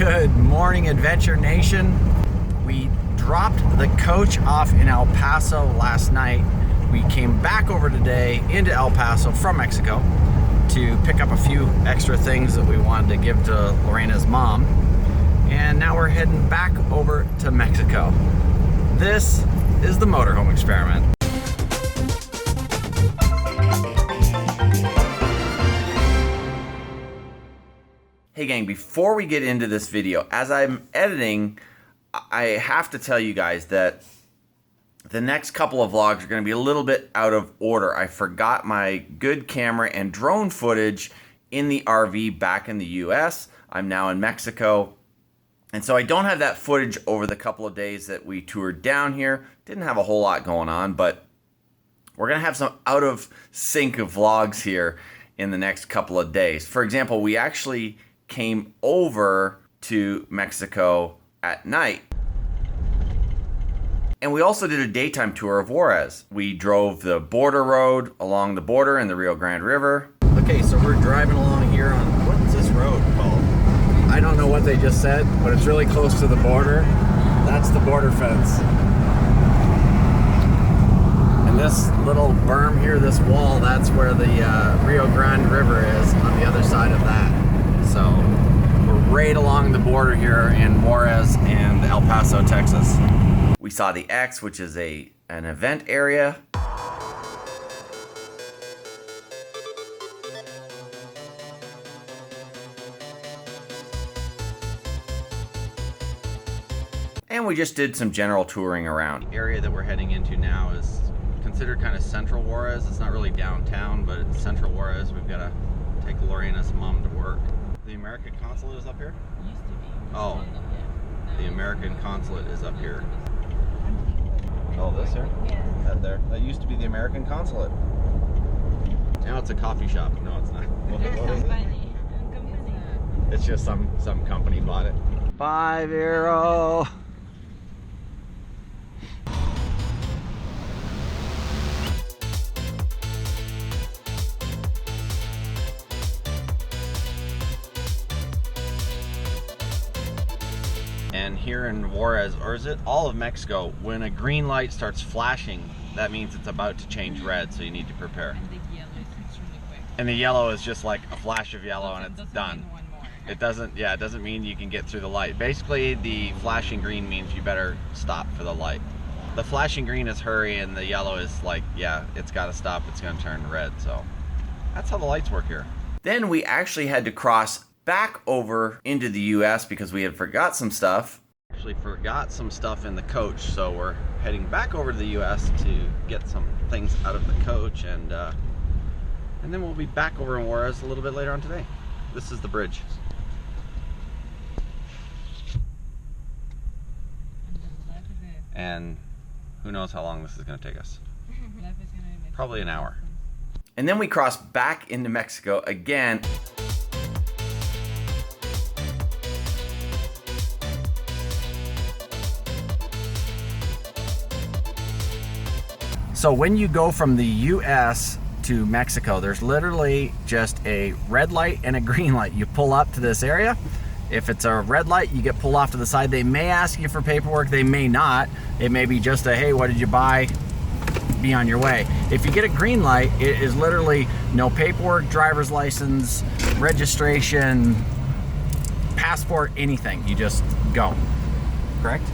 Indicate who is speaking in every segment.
Speaker 1: Good morning, Adventure Nation. We dropped the coach off in El Paso last night. We came back over today into El Paso from Mexico to pick up a few extra things that we wanted to give to Lorena's mom. And now we're heading back over to Mexico. This is the motorhome experiment. Hey gang, before we get into this video, as I'm editing, I have to tell you guys that the next couple of vlogs are going to be a little bit out of order. I forgot my good camera and drone footage in the RV back in the US. I'm now in Mexico. And so I don't have that footage over the couple of days that we toured down here. Didn't have a whole lot going on, but we're going to have some out of sync of vlogs here in the next couple of days. For example, we actually came over to Mexico at night. And we also did a daytime tour of Juarez. We drove the border road along the border in the Rio Grande River. Okay, so we're driving along here on, what's this road called? I don't know what they just said, but it's really close to the border. That's the border fence. And this little berm here, this wall, that's where the Rio Grande River is on the other side of that. So we're right along the border here in Juarez and El Paso, Texas. We saw the X, which is an event area. And we just did some general touring around. The area that we're heading into now is considered kind of central Juarez. It's not really downtown, but it's central Juarez. We've got to take Lorena's mom to work. The American consulate is up here?
Speaker 2: Used to be.
Speaker 1: Oh, the American consulate is up here. Oh, this here?
Speaker 2: Yeah.
Speaker 1: That there. That used to be the American consulate. Now it's a coffee shop. No, it's not. What is it? It's just some company bought it. 5-0. And here in Juarez, or is it all of Mexico, when a green light starts flashing, that means it's about to change red, so you need to prepare.
Speaker 2: And the yellow is extremely quick.
Speaker 1: And the yellow is just like a flash of yellow and it's done.
Speaker 2: Mean one more.
Speaker 1: It doesn't mean you can get through the light. Basically, the flashing green means you better stop for the light. The flashing green is hurry and the yellow is like, yeah, it's got to stop, it's going to turn red. So that's how the lights work here. Then we actually had to cross back over into the US because we had forgot some stuff. Actually forgot some stuff in the coach, so we're heading back over to the US to get some things out of the coach, and then we'll be back over in Juarez a little bit later on today. This is the bridge. And who knows how long this is going to take us. Probably an hour. And then we cross back into Mexico again. So when you go from the US to Mexico, there's literally just a red light and a green light. You pull up to this area. If it's a red light, you get pulled off to the side. They may ask you for paperwork, they may not. It may be just a, hey, what did you buy? Be on your way. If you get a green light, it is literally no paperwork, driver's license, registration, passport, anything. You just go. Correct?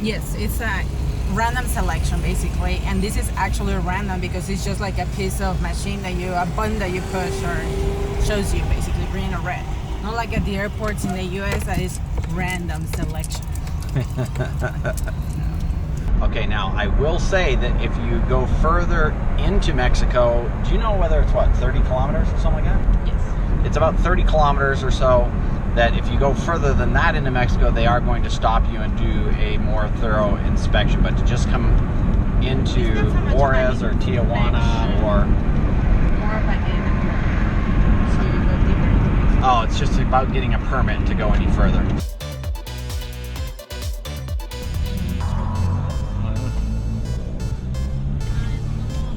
Speaker 3: Yes, it's a random selection basically, and this is actually random because it's just like a piece of machine that a button that you push or shows you basically green or red. Not like at the airports in the US that is random selection.
Speaker 1: Okay, now I will say that if you go further into Mexico, do you know whether it's what, 30 kilometers or something like that?
Speaker 2: Yes.
Speaker 1: It's about 30 kilometers or so. That if you go further than that into Mexico, they are going to stop you and do a more thorough inspection. But to just come into Juarez or Tijuana or...
Speaker 2: More of like so you go deeper into Mexico.
Speaker 1: Oh, it's just about getting a permit to go any further.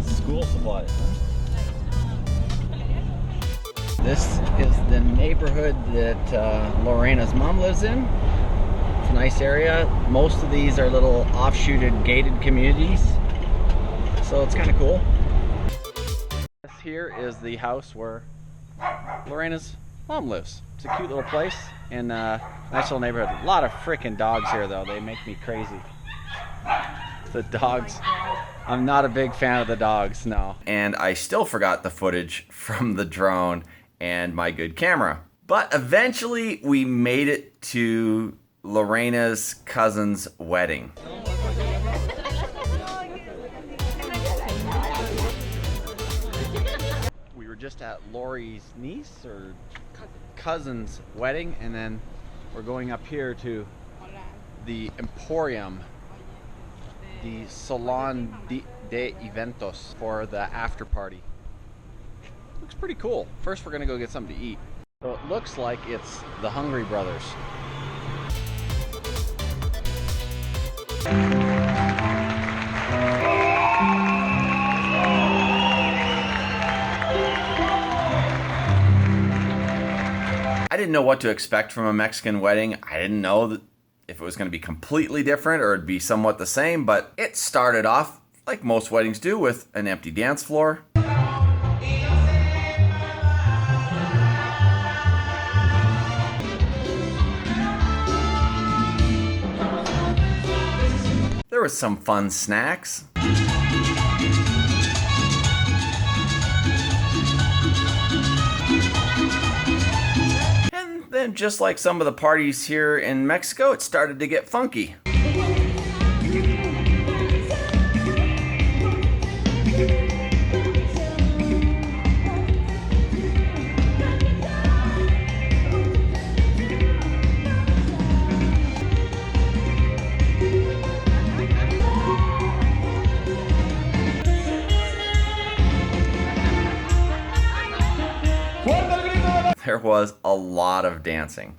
Speaker 1: School supplies. This is the neighborhood that Lorena's mom lives in. It's a nice area. Most of these are little offshooted gated communities, so it's kind of cool. This here is the house where Lorena's mom lives. It's a cute little place and nice little neighborhood. A lot of freaking dogs here though. They make me crazy. The dogs. I'm not a big fan of the dogs, no. And I still forgot the footage from the drone and my good camera. But eventually we made it to Lorena's cousin's wedding. We were just at Lori's niece or cousin's wedding, and then we're going up here to the Emporium, the Salon de Eventos, for the after party. Looks pretty cool. First we're gonna go get something to eat. So it looks like it's the Hungry Brothers. I didn't know what to expect from a Mexican wedding. I didn't know that if it was going to be completely different or it'd be somewhat the same, but it started off like most weddings do, with an empty dance floor. There was some fun snacks. And then, just like some of the parties here in Mexico, it started to get funky. There was a lot of dancing.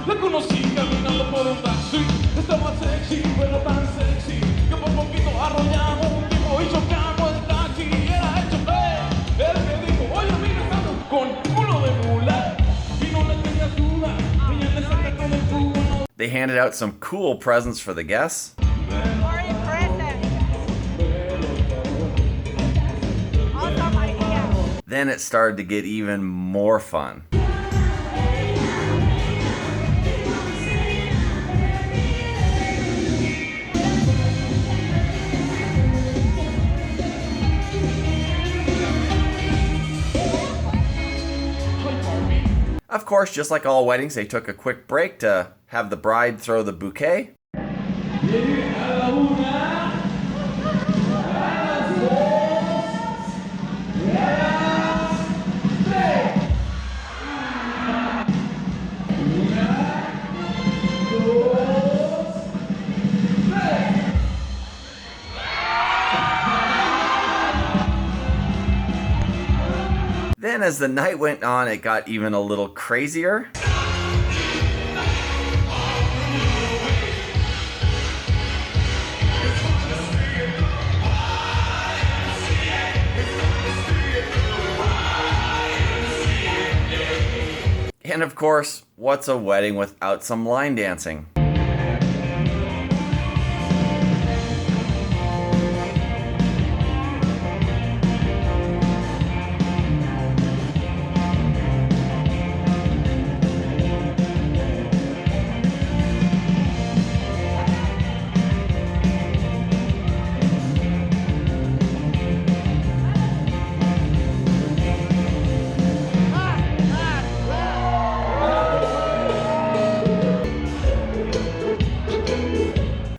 Speaker 1: They handed out some cool presents for the guests. Then it started to get even more fun. Of course, just like all weddings, they took a quick break to have the bride throw the bouquet. Then as the night went on, it got even a little crazier. And of course, what's a wedding without some line dancing?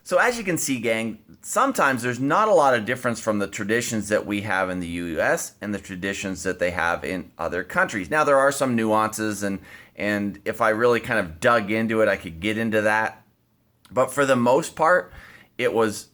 Speaker 1: So as you can see, gang, sometimes there's not a lot of difference from the traditions that we have in the US and the traditions that they have in other countries. Now, there are some nuances, and if I really kind of dug into it, I could get into that. But for the most part, it was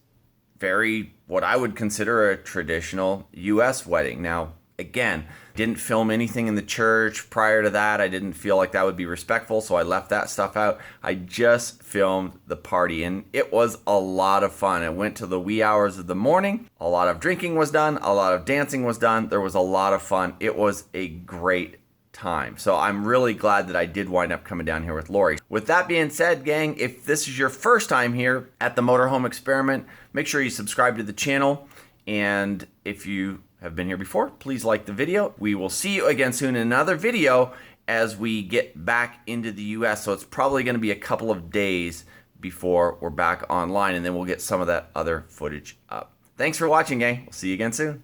Speaker 1: very, what I would consider a traditional US wedding. Now, again, didn't film anything in the church prior to that. I didn't feel like that would be respectful, so I left that stuff out. I just filmed the party, and it was a lot of fun. It went to the wee hours of the morning. A lot of drinking was done. A lot of dancing was done. There was a lot of fun. It was a great time. So I'm really glad that I did wind up coming down here with Lori. With that being said, gang, if this is your first time here at the Motorhome Experiment, make sure you subscribe to the channel. And if you have been here before, please like the video. We will see you again soon in another video as we get back into the US. So it's probably going to be a couple of days before we're back online, and then we'll get some of that other footage up. Thanks for watching, gang. We'll see you again soon.